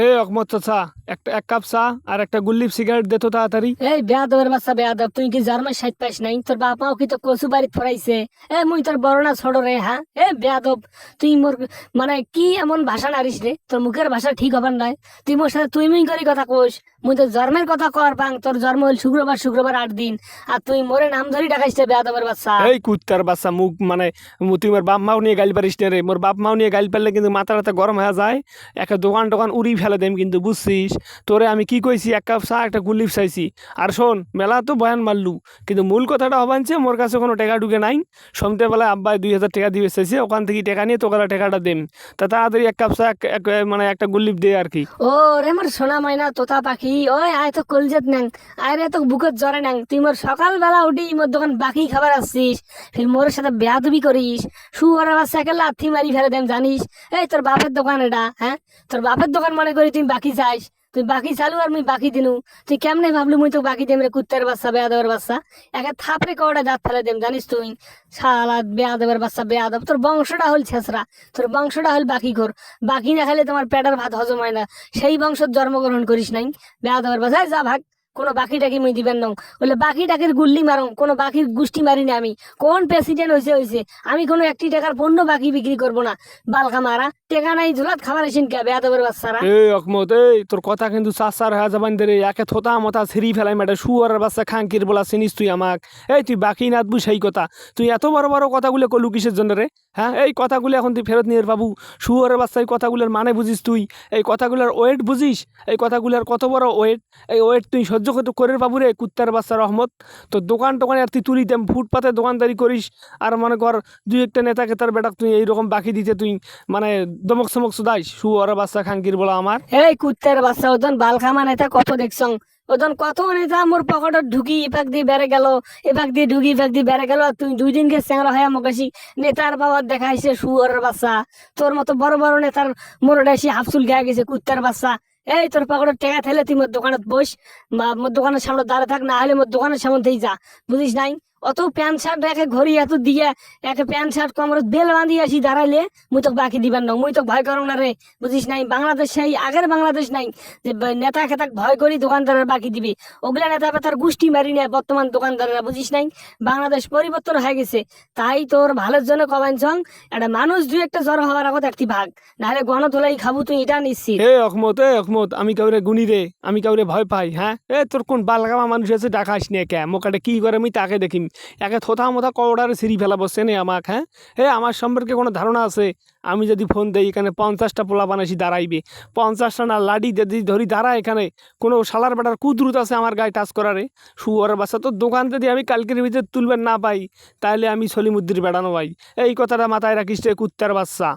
এই অকমত চাচা, এক কাপ চা আর একটা গুল্লিপ সিগারেট দে তো তাড়াতাড়ি। এই বেয়াদবের বাচ্চা বেয়াদব, তুই কি জন্মের সাইড পাইস নাই? তোর বাপ মাও কি তো কচু বাড়ি ফরাইছে? মুই তোর বড় না ছোট রে? হ্যাঁ, বেয়াদব। তুই মোর মানে কি এমন ভাষা নারিস রে? তোর মুখের ভাষা ঠিক হবার নাই। তুই মোর সাথে তুই মুই করি কথা কোস। মুই তোর জন্মের কথা কর পাং, তোর জন্ম হইল শুক্রবার, শুক্রবার 8 দিন। আর তুই মোরে নাম ধরি ডাকাইস রে বেয়াদবের বাচ্চা। এই কুত্তার বাচ্চা, মুখ মানে তুই মোর বাপ মাও নিয়ে গাইল পারিস না রে। মোর বাপ মাও নিয়ে গাইল পারলে কিন্তু মাথা টাথা গরম হয়ে যায়। একটা দোকান টোকান উড়ি ফেলে দেম কিন্তু, বুঝছিস? তোরে আমি কি কইছি, এক কাপ চা একটা গুল্লিপ চাইছি। আর শোন, মেলা তো বয়ান মারলু, কিন্তু মূল কথাটা হবানছে মোর কাছে কোনো টাকা ঢুকে নাই। সন্ধ্যেবেলায় আব্বাই 2000 টাকা দিবে চাইছে, ওখান থেকে টাকা নিয়ে তোকে টাকাটা দেম। তা তাড়াতাড়ি এক কাপ চা মানে একটা গুল্লিপ দে আর কি। ও রে মোর সোনা মাইনা তোতা পাখি, ওই আয় তো কলজেত ন্যাং, আয় রে তো বুকত জ্বরে ন্যাং। তুই মোর সকালবেলা উঠি মোর দোকান বাকি খাবার আসছিস, ফির মোর সাথে বেয়াদবি করিস। শুয়ার বাচ্চা একে লাথি মারি ফেলে দেন জানিস? এই তোর বাপের দোকান এটা? হ্যাঁ, তোর বাপের দোকান মনে করি তুই বাকি চাইস? তুই বাকি চালু আর মুই বাকি দিনু। তুই কেমনে ভাবলু মুই তো বাকি দেম রে কুত্তার বাচ্চা বেয়াদবের বাচ্চা? একে থাপড়ে কটা দাঁত ফেলে দেম জানিস তুই? শালা বেয়াদবের বাচ্চা বেয়াদব, তোর বংশটা হল ছেঁচড়া, তোর বংশটা হল বাকি ঘর। বাকি না খেলে তোমার পেটের ভাত হজম হয় না, সেই বংশত জন্মগ্রহণ করিস নাই। বেয়াদবের বাচ্চা, যা ভাগ। কোনো বাকি টাকি মুই দিবেন নং, বলে বাকি টাকির গুল্লি মারং, কোনো বাকির গুষ্টি মারি না আমি। কোন প্রেসিডেন্ট হয়েছে? আমি কোনো 1টি টাকার পণ্য বাকি বিক্রি করবো না। বালকা মারা টেকা নাই ঝুলাত খাবার এসেন কে বেয়াদবের বাচ্চারা? এই অকমত, এই তোর কথা কিন্তু চাচার হয়ে যাবান দে রে। একে থোতা মতা ছিঁড়ি ফেলাই ম্যাডা, শুয়ারের বাচ্চা খাঙ্কির বলা চিনিস তুই আমাক? এই তুই বাকি নাতবু সেই কথা, তুই এত বড় বড় কথাগুলো কলু কিসের জন্য রে? হ্যাঁ, এই কথাগুলো এখন তুই ফেরত নিয়ে বাবু। শুয়ারের বাচ্চা, এই কথাগুলোর মানে বুঝিস তুই? এই কথাগুলোর ওয়েট বুঝিস? এই কথাগুলোর কত বড় ওয়েট? এই ওয়েট তুই সহ্য করে বাবু রে কুত্তার বাচ্চা রহমত। তোর দোকান টোকানে আর তুই তুলি দেম, ফুটপাতে দোকানদারি করিস। আর মনে কর দুই একটা নেতাকে তার বেটা তুই এইরকম বাকি দিতে তুই মানে দমক সমক সুদাইস, শুয়ারের বাচ্চা খাঙ্কির বলা আমার। এই কুত্তার বাচ্চা, ওজন বালখামা নেতা কত দেখছং? ওজন কত নেতা মোর পকেটত ঢুকি এপাক দিয়ে বেড়ে গেল, এপাক দিয়ে ঢুকি এপাক দিয়ে বেড়ে গেল। আর তুই 2 দিনকে চ্যাংরা হয়ে মোকাশি নেতার বাবার দেখাইছে শুয়ারের বাচ্চা। তোর মতো বড় বড় নেতার মোরটা এসে হাফসুল খেয়ে গেছে কুত্তার বাচ্চা। এই তোর পকেটত টেকা থাকলে তুই মোর দোকানত বস, বা মোর দোকানের সামনে দাঁড়া থাক, না হলে মোর দোকানের সামনে থেকে যা। বুঝিস নাই? অত প্যান্ট শার্ট একে ঘড়ি এত দিয়ে, একে প্যান্ট শার্ট কমরত বেল বাঁধিয়ে আসি দাঁড়াইলে মুই তোকে বাকি দিবেন না। মুই তোকে ভয় করো না রে, বুঝিস নাই? বাংলাদেশ সেই আগের বাংলাদেশ নাই যে নেতা খেতাক ভয় করি দোকানদারের বাকি দিবে। ওগুলা নেতা পেতার গোষ্ঠী মারি নেয় বর্তমান দোকানদারেরা, বুঝিস নাই? বাংলাদেশ পরিবর্তন হয়ে গেছে। তাই তোর ভালোর জন্য কবাইন সং, একটা মানুষ 2-1টা জ্বর হওয়ার আগত একটি ভাগ, নাহলে গণধোলাই খাবো তুই, এটা নিশ্চিত। এ অকমত, আমি কাউরে গুনি রে? আমি কাউরে ভয় পাই? হ্যাঁ, তোর কোন বালগামা মানুষ আছে ডাকাস নিয়ে কে মোকাটে কি করে আমি তাকে দেখিম। একে থোথা মোথা কওড়ারে সিঁড়ি ফেলা বসছে নে আমাক? হ্যাঁ, আমার সম্পর্কে কোনো ধারণা আছে? আমি যদি ফোন দেই এখানে 50টা পোলা বানাইছি দাঁড়াইবে, 50টা না লাডি যদি ধরি দাঁড়া, এখানে কোনো শালার বেটার কুদরত আছে আমার গায়ে টাচ করারে? শুয়ারের বাচ্চা, তোর দোকান যদি আমি কালকের ভিতরে তুলবেন না পাই, তাহলে আমি সলিমুদ্দির বেড়ানো ভাই। এই কথাটা মাথায় রাখিস রে কুত্তার বাচ্চা।